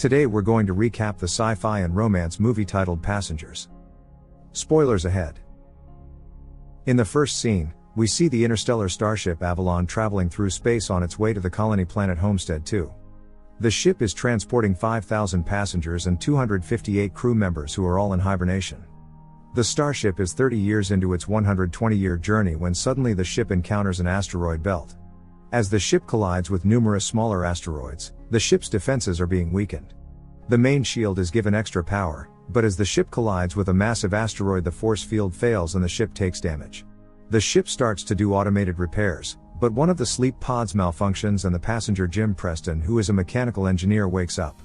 Today we're going to recap the sci-fi and romance movie titled Passengers. Spoilers ahead. In the first scene, we see the interstellar starship Avalon traveling through space on its way to the colony planet Homestead 2. The ship is transporting 5,000 passengers and 258 crew members who are all in hibernation. The starship is 30 years into its 120-year journey when suddenly the ship encounters an asteroid belt. As the ship collides with numerous smaller asteroids, the ship's defenses are being weakened. The main shield is given extra power, but as the ship collides with a massive asteroid, the force field fails and the ship takes damage. The ship starts to do automated repairs, but one of the sleep pods malfunctions and the passenger Jim Preston, who is a mechanical engineer, wakes up.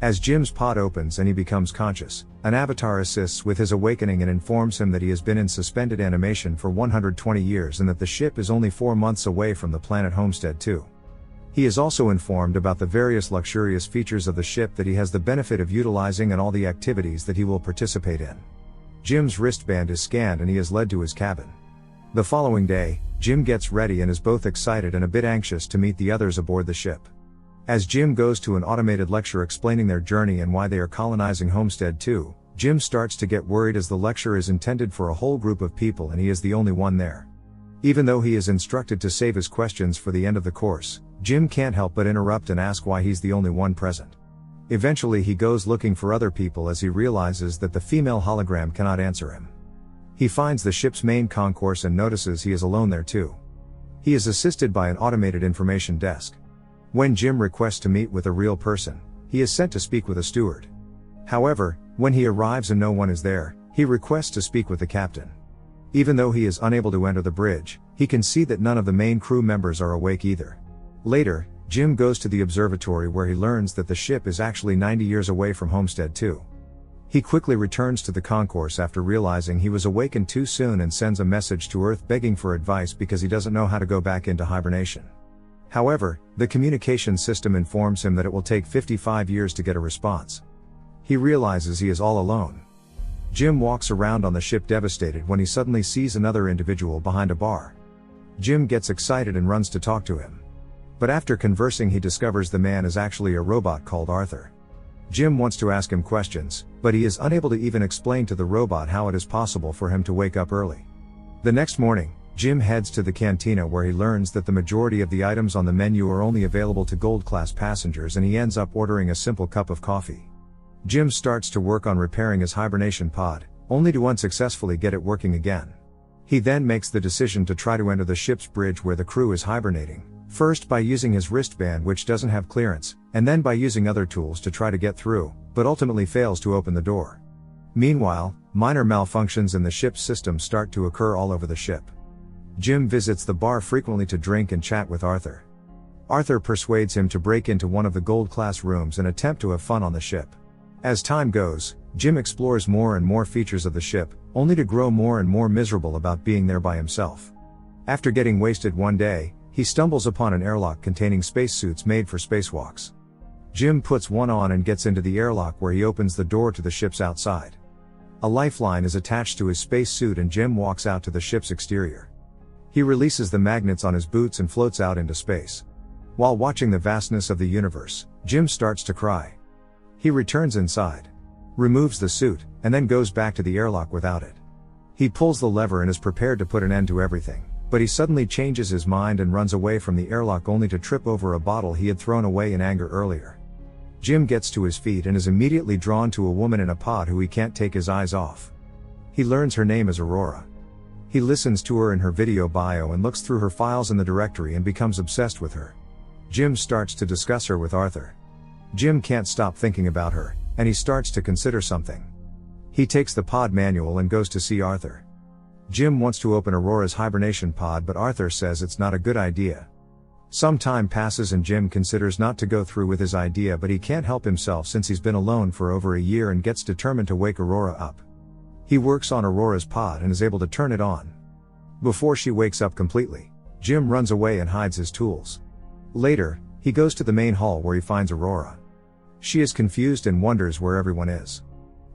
As Jim's pod opens and he becomes conscious, an avatar assists with his awakening and informs him that he has been in suspended animation for 120 years and that the ship is only 4 months away from the planet Homestead 2. He is also informed about the various luxurious features of the ship that he has the benefit of utilizing and all the activities that he will participate in. Jim's wristband is scanned and he is led to his cabin. The following day, Jim gets ready and is both excited and a bit anxious to meet the others aboard the ship. As Jim goes to an automated lecture explaining their journey and why they are colonizing Homestead 2, Jim starts to get worried as the lecture is intended for a whole group of people and he is the only one there. Even though he is instructed to save his questions for the end of the course, Jim can't help but interrupt and ask why he's the only one present. Eventually he goes looking for other people as he realizes that the female hologram cannot answer him. He finds the ship's main concourse and notices he is alone there too. He is assisted by an automated information desk. When Jim requests to meet with a real person, he is sent to speak with a steward. However, when he arrives and no one is there, he requests to speak with the captain. Even though he is unable to enter the bridge, he can see that none of the main crew members are awake either. Later, Jim goes to the observatory where he learns that the ship is actually 90 years away from Homestead 2. He quickly returns to the concourse after realizing he was awakened too soon and sends a message to Earth begging for advice because he doesn't know how to go back into hibernation. However, the communication system informs him that it will take 55 years to get a response. He realizes he is all alone. Jim walks around on the ship devastated when he suddenly sees another individual behind a bar. Jim gets excited and runs to talk to him. But after conversing he discovers the man is actually a robot called Arthur. Jim wants to ask him questions, but he is unable to even explain to the robot how it is possible for him to wake up early. The next morning, Jim heads to the cantina where he learns that the majority of the items on the menu are only available to gold-class passengers and he ends up ordering a simple cup of coffee. Jim starts to work on repairing his hibernation pod, only to unsuccessfully get it working again. He then makes the decision to try to enter the ship's bridge where the crew is hibernating, first by using his wristband which doesn't have clearance, and then by using other tools to try to get through, but ultimately fails to open the door. Meanwhile, minor malfunctions in the ship's system start to occur all over the ship. Jim visits the bar frequently to drink and chat with Arthur. Arthur persuades him to break into one of the gold-class rooms and attempt to have fun on the ship. As time goes, Jim explores more and more features of the ship, only to grow more and more miserable about being there by himself. After getting wasted one day, he stumbles upon an airlock containing spacesuits made for spacewalks. Jim puts one on and gets into the airlock where he opens the door to the ship's outside. A lifeline is attached to his spacesuit and Jim walks out to the ship's exterior. He releases the magnets on his boots and floats out into space. While watching the vastness of the universe, Jim starts to cry. He returns inside, removes the suit, and then goes back to the airlock without it. He pulls the lever and is prepared to put an end to everything, but he suddenly changes his mind and runs away from the airlock only to trip over a bottle he had thrown away in anger earlier. Jim gets to his feet and is immediately drawn to a woman in a pod who he can't take his eyes off. He learns her name is Aurora. He listens to her in her video bio and looks through her files in the directory and becomes obsessed with her. Jim starts to discuss her with Arthur. Jim can't stop thinking about her, and he starts to consider something. He takes the pod manual and goes to see Arthur. Jim wants to open Aurora's hibernation pod, but Arthur says it's not a good idea. Some time passes and Jim considers not to go through with his idea, but he can't help himself since he's been alone for over a year and gets determined to wake Aurora up. He works on Aurora's pod and is able to turn it on. Before she wakes up completely, Jim runs away and hides his tools. Later, he goes to the main hall where he finds Aurora. She is confused and wonders where everyone is.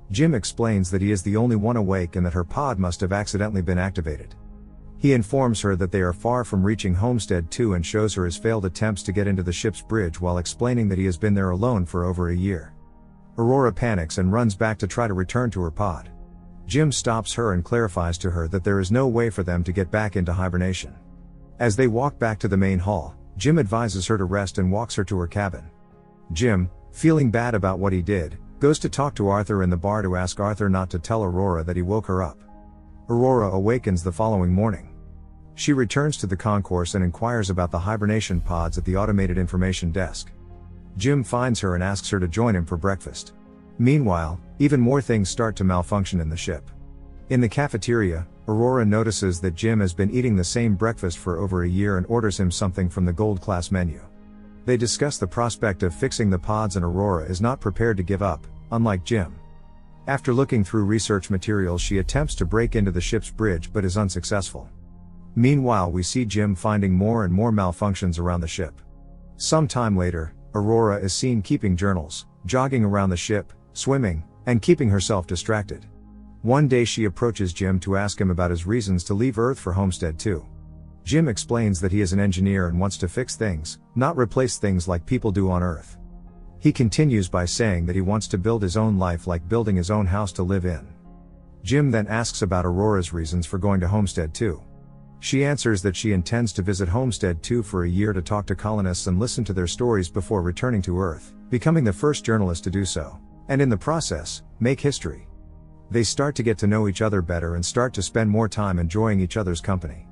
Jim explains that he is the only one awake and that her pod must have accidentally been activated. He informs her that they are far from reaching Homestead 2 and shows her his failed attempts to get into the ship's bridge while explaining that he has been there alone for over a year. Aurora panics and runs back to try to return to her pod. Jim stops her and clarifies to her that there is no way for them to get back into hibernation. As they walk back to the main hall, Jim advises her to rest and walks her to her cabin. Jim, feeling bad about what he did, goes to talk to Arthur in the bar to ask Arthur not to tell Aurora that he woke her up. Aurora awakens the following morning. She returns to the concourse and inquires about the hibernation pods at the automated information desk. Jim finds her and asks her to join him for breakfast. Meanwhile, even more things start to malfunction in the ship. In the cafeteria, Aurora notices that Jim has been eating the same breakfast for over a year and orders him something from the gold class menu. They discuss the prospect of fixing the pods and Aurora is not prepared to give up, unlike Jim. After looking through research materials, she attempts to break into the ship's bridge but is unsuccessful. Meanwhile, we see Jim finding more and more malfunctions around the ship. Some time later, Aurora is seen keeping journals, jogging around the ship, swimming, and keeping herself distracted. One day she approaches Jim to ask him about his reasons to leave Earth for Homestead 2. Jim explains that he is an engineer and wants to fix things, not replace things like people do on Earth. He continues by saying that he wants to build his own life like building his own house to live in. Jim then asks about Aurora's reasons for going to Homestead 2. She answers that she intends to visit Homestead 2 for a year to talk to colonists and listen to their stories before returning to Earth, becoming the first journalist to do so, and in the process, make history. They start to get to know each other better and start to spend more time enjoying each other's company.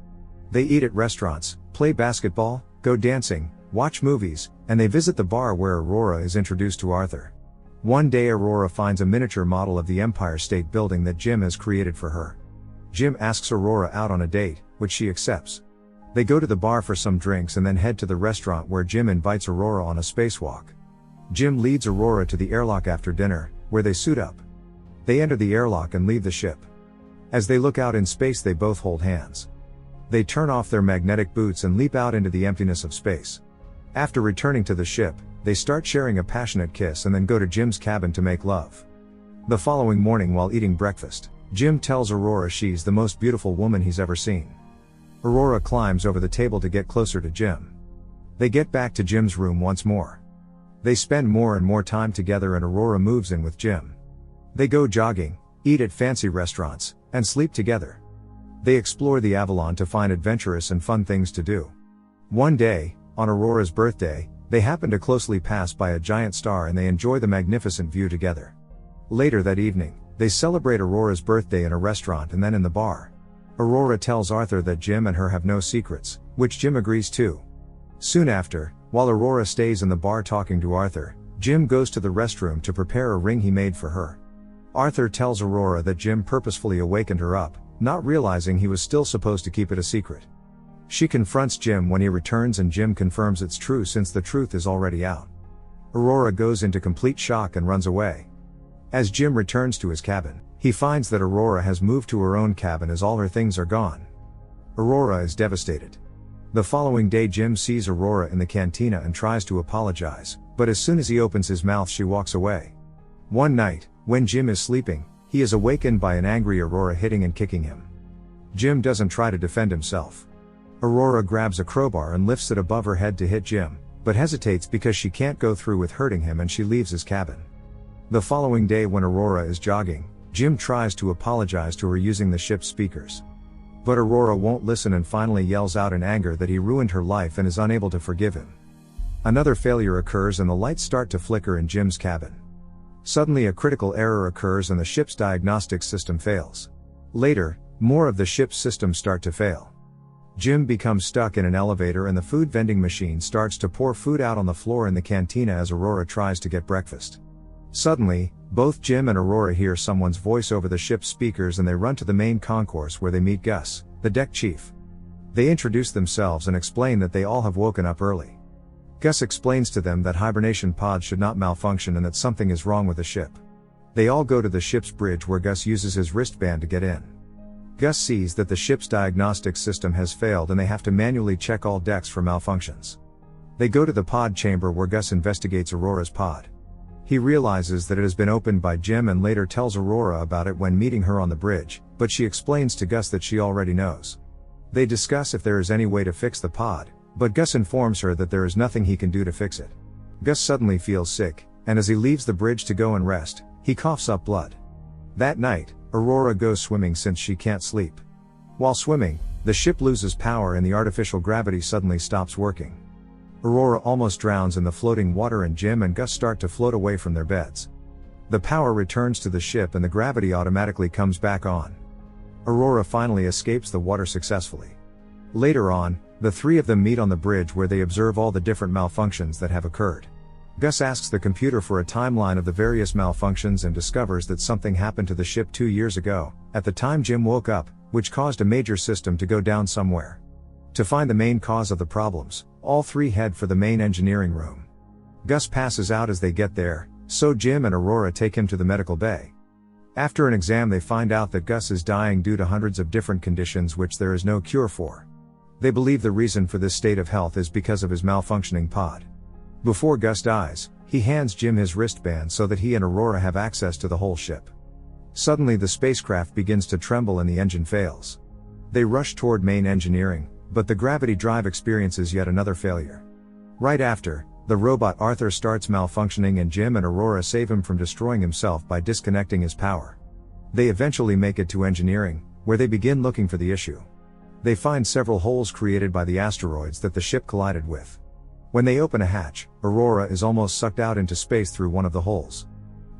They eat at restaurants, play basketball, go dancing, watch movies, and they visit the bar where Aurora is introduced to Arthur. One day Aurora finds a miniature model of the Empire State Building that Jim has created for her. Jim asks Aurora out on a date, which she accepts. They go to the bar for some drinks and then head to the restaurant where Jim invites Aurora on a spacewalk. Jim leads Aurora to the airlock after dinner, where they suit up. They enter the airlock and leave the ship. As they look out in space, they both hold hands. They turn off their magnetic boots and leap out into the emptiness of space. After returning to the ship, they start sharing a passionate kiss and then go to Jim's cabin to make love. The following morning while eating breakfast, Jim tells Aurora she's the most beautiful woman he's ever seen. Aurora climbs over the table to get closer to Jim. They get back to Jim's room once more. They spend more and more time together and Aurora moves in with Jim. They go jogging, eat at fancy restaurants, and sleep together. They explore the Avalon to find adventurous and fun things to do. One day, on Aurora's birthday, they happen to closely pass by a giant star and they enjoy the magnificent view together. Later that evening, they celebrate Aurora's birthday in a restaurant and then in the bar. Aurora tells Arthur that Jim and her have no secrets, which Jim agrees to. Soon after, while Aurora stays in the bar talking to Arthur, Jim goes to the restroom to prepare a ring he made for her. Arthur tells Aurora that Jim purposefully awakened her up, not realizing he was still supposed to keep it a secret. She confronts Jim when he returns and Jim confirms it's true since the truth is already out. Aurora goes into complete shock and runs away. As Jim returns to his cabin, he finds that Aurora has moved to her own cabin as all her things are gone. Aurora is devastated. The following day Jim sees Aurora in the cantina and tries to apologize, but as soon as he opens his mouth she walks away. One night, when Jim is sleeping, he is awakened by an angry Aurora hitting and kicking him. Jim doesn't try to defend himself. Aurora grabs a crowbar and lifts it above her head to hit Jim, but hesitates because she can't go through with hurting him and she leaves his cabin. The following day when Aurora is jogging, Jim tries to apologize to her using the ship's speakers. But Aurora won't listen and finally yells out in anger that he ruined her life and is unable to forgive him. Another failure occurs and the lights start to flicker in Jim's cabin. Suddenly a critical error occurs and the ship's diagnostics system fails. Later, more of the ship's systems start to fail. Jim becomes stuck in an elevator and the food vending machine starts to pour food out on the floor in the cantina as Aurora tries to get breakfast. Suddenly, both Jim and Aurora hear someone's voice over the ship's speakers and they run to the main concourse where they meet Gus, the deck chief. They introduce themselves and explain that they all have woken up early. Gus explains to them that hibernation pods should not malfunction and that something is wrong with the ship. They all go to the ship's bridge where Gus uses his wristband to get in. Gus sees that the ship's diagnostics system has failed and they have to manually check all decks for malfunctions. They go to the pod chamber where Gus investigates Aurora's pod. He realizes that it has been opened by Jim and later tells Aurora about it when meeting her on the bridge, but she explains to Gus that she already knows. They discuss if there is any way to fix the pod, but Gus informs her that there is nothing he can do to fix it. Gus suddenly feels sick, and as he leaves the bridge to go and rest, he coughs up blood. That night, Aurora goes swimming since she can't sleep. While swimming, the ship loses power and the artificial gravity suddenly stops working. Aurora almost drowns in the floating water and Jim and Gus start to float away from their beds. The power returns to the ship and the gravity automatically comes back on. Aurora finally escapes the water successfully. Later on, the three of them meet on the bridge where they observe all the different malfunctions that have occurred. Gus asks the computer for a timeline of the various malfunctions and discovers that something happened to the ship 2 years ago, at the time Jim woke up, which caused a major system to go down somewhere. To find the main cause of the problems, all three head for the main engineering room. Gus passes out as they get there, so Jim and Aurora take him to the medical bay. After an exam they find out that Gus is dying due to hundreds of different conditions which there is no cure for. They believe the reason for this state of health is because of his malfunctioning pod. Before Gus dies, he hands Jim his wristband so that he and Aurora have access to the whole ship. Suddenly the spacecraft begins to tremble and the engine fails. They rush toward main engineering, but the gravity drive experiences yet another failure. Right after, the robot Arthur starts malfunctioning and Jim and Aurora save him from destroying himself by disconnecting his power. They eventually make it to engineering, where they begin looking for the issue. They find several holes created by the asteroids that the ship collided with. When they open a hatch, Aurora is almost sucked out into space through one of the holes.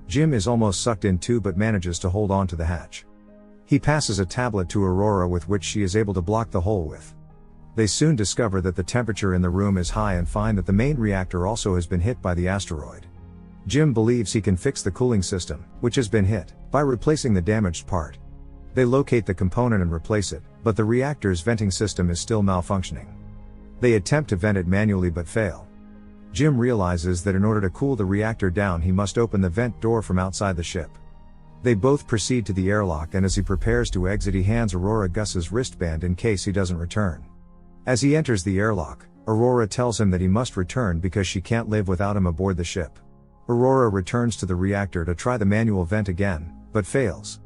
Jim is almost sucked in too but manages to hold on to the hatch. He passes a tablet to Aurora with which she is able to block the hole with. They soon discover that the temperature in the room is high and find that the main reactor also has been hit by the asteroid. Jim believes he can fix the cooling system, which has been hit, by replacing the damaged part. They locate the component and replace it, but the reactor's venting system is still malfunctioning. They attempt to vent it manually but fail. Jim realizes that in order to cool the reactor down he must open the vent door from outside the ship. They both proceed to the airlock and as he prepares to exit he hands Aurora Gus's wristband in case he doesn't return. As he enters the airlock, Aurora tells him that he must return because she can't live without him aboard the ship. Aurora returns to the reactor to try the manual vent again, but fails.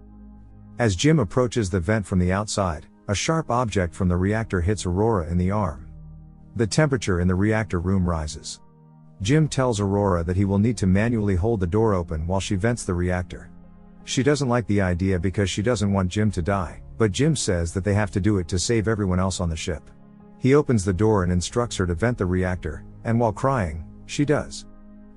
As Jim approaches the vent from the outside, a sharp object from the reactor hits Aurora in the arm. The temperature in the reactor room rises. Jim tells Aurora that he will need to manually hold the door open while she vents the reactor. She doesn't like the idea because she doesn't want Jim to die, but Jim says that they have to do it to save everyone else on the ship. He opens the door and instructs her to vent the reactor, and while crying, she does.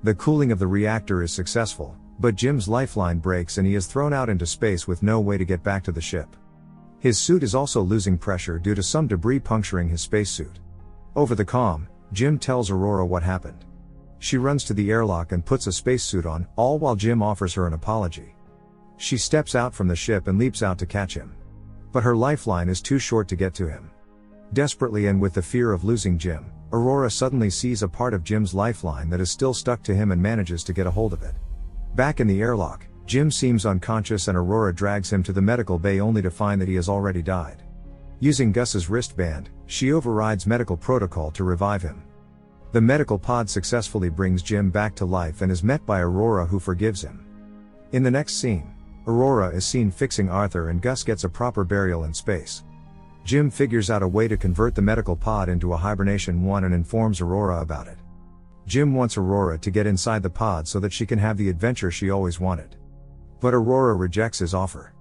The cooling of the reactor is successful, but Jim's lifeline breaks and he is thrown out into space with no way to get back to the ship. His suit is also losing pressure due to some debris puncturing his spacesuit. Over the comm, Jim tells Aurora what happened. She runs to the airlock and puts a spacesuit on, all while Jim offers her an apology. She steps out from the ship and leaps out to catch him. But her lifeline is too short to get to him. Desperately and with the fear of losing Jim, Aurora suddenly sees a part of Jim's lifeline that is still stuck to him and manages to get a hold of it. Back in the airlock, Jim seems unconscious and Aurora drags him to the medical bay only to find that he has already died. Using Gus's wristband, she overrides medical protocol to revive him. The medical pod successfully brings Jim back to life and is met by Aurora who forgives him. In the next scene, Aurora is seen fixing Arthur and Gus gets a proper burial in space. Jim figures out a way to convert the medical pod into a hibernation one and informs Aurora about it. Jim wants Aurora to get inside the pod so that she can have the adventure she always wanted. But Aurora rejects his offer.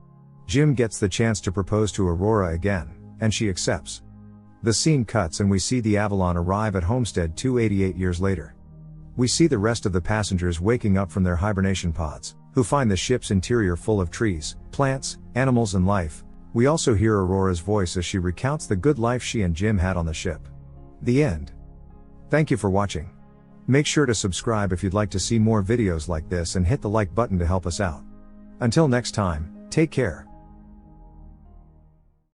Jim gets the chance to propose to Aurora again, and she accepts. The scene cuts and we see the Avalon arrive at Homestead 288 years later. We see the rest of the passengers waking up from their hibernation pods, who find the ship's interior full of trees, plants, animals and life. We also hear Aurora's voice as she recounts the good life she and Jim had on the ship. The end. Thank you for watching. Make sure to subscribe if you'd like to see more videos like this and hit the like button to help us out. Until next time, take care.